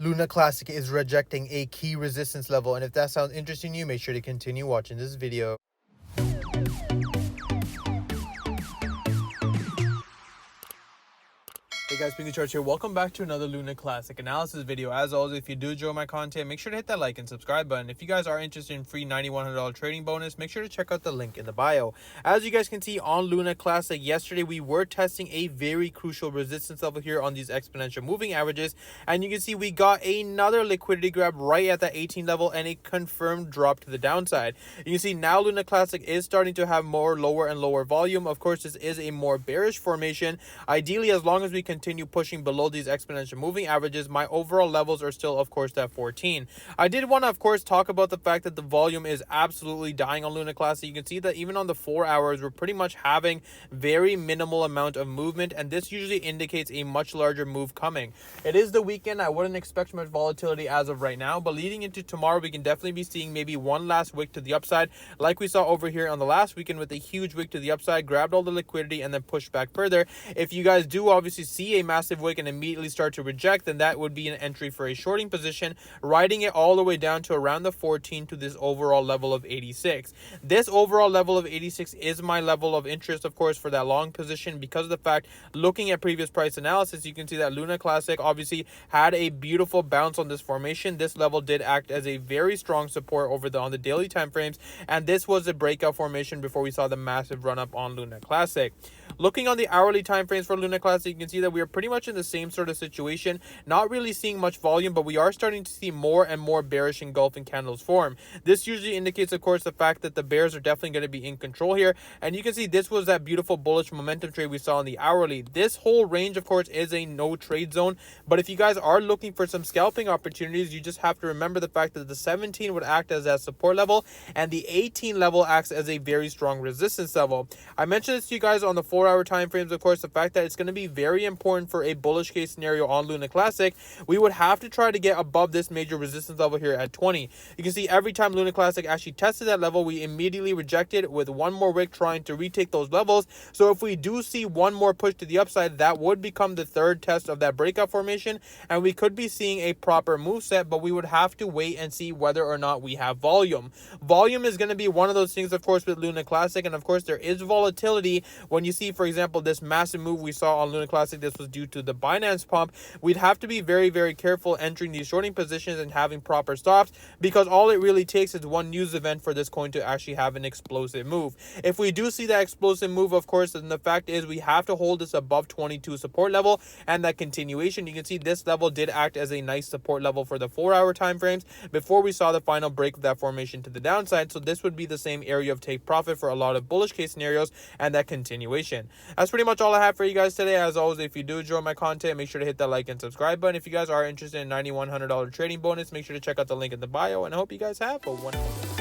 Luna Classic is rejecting a key resistance level, and if that sounds interesting to you, make sure to continue watching this video. Hey guys, Pingu Charts here. Welcome back to another Luna Classic analysis video. As always, if you do enjoy my content, make sure to hit that like and subscribe button. If you guys are interested in free $9,100 trading bonus, make sure to check out the link in the bio. As you guys can see on Luna Classic, yesterday we were testing a very crucial resistance level here on these exponential moving averages, and you can see we got another liquidity grab right at that 18 level and a confirmed drop to the downside. You can see now Luna Classic is starting to have more lower and lower volume. Of course, this is a more bearish formation. Ideally, as long as we continue pushing below these exponential moving averages, my overall levels are still, of course, at 14. I did want to, of course, talk about the fact that the volume is absolutely dying on Luna Classic. You can see that even on the 4 hours, we're pretty much having very minimal amount of movement, and this usually indicates a much larger move coming. It is the weekend. I wouldn't expect much volatility as of right now, but leading into tomorrow, we can definitely be seeing maybe one last wick to the upside, like we saw over here on the last weekend with a huge wick to the upside, grabbed all the liquidity, and then pushed back further. If you guys do obviously see a massive wick and immediately start to reject, then that would be an entry for a shorting position, riding it all the way down to around the 14 to this overall level of 86. This overall level of 86 is my level of interest, of course, for that long position, because of the fact, looking at previous price analysis, you can see that Luna Classic obviously had a beautiful bounce on this formation. This level did act as a very strong support on the daily time frames, and this was a breakout formation before we saw the massive run up on Luna Classic. Looking on the hourly time frames for Luna Classic, you can see that we are pretty much in the same sort of situation, not really seeing much volume, but we are starting to see more and more bearish engulfing candles form. This usually indicates, of course, the fact that the bears are definitely going to be in control here, and you can see this was that beautiful bullish momentum trade we saw on the hourly. This whole range, of course, is a no trade zone, but if you guys are looking for some scalping opportunities, you just have to remember the fact that the 17 would act as that support level, and the 18 level acts as a very strong resistance level. I mentioned this to you guys on the 4-hour time frames, of course, the fact that it's going to be very important for a bullish case scenario on Luna Classic. We would have to try to get above this major resistance level here at 20. You can see every time Luna Classic actually tested that level, we immediately rejected with one more wick trying to retake those levels. So if we do see one more push to the upside, that would become the third test of that breakout formation, and we could be seeing a proper move set, but we would have to wait and see whether or not we have volume. Volume is going to be one of those things, of course, with Luna Classic, and of course there is volatility when you see, for example, this massive move we saw on Luna Classic. This was due to the Binance pump. We'd have to be very, very careful entering these shorting positions and having proper stops, because all it really takes is one news event for this coin to actually have an explosive move. If we do see that explosive move, of course, then the fact is we have to hold this above 22 support level, and that continuation, you can see this level did act as a nice support level for the 4-hour time frames before we saw the final break of that formation to the downside. So this would be the same area of take profit for a lot of bullish case scenarios and that continuation. That's pretty much all I have for you guys today. As always, if you do enjoy my content, make sure to hit that like and subscribe button. If you guys are interested in $9,100 trading bonus, make sure to check out the link in the bio, and I hope you guys have a wonderful day.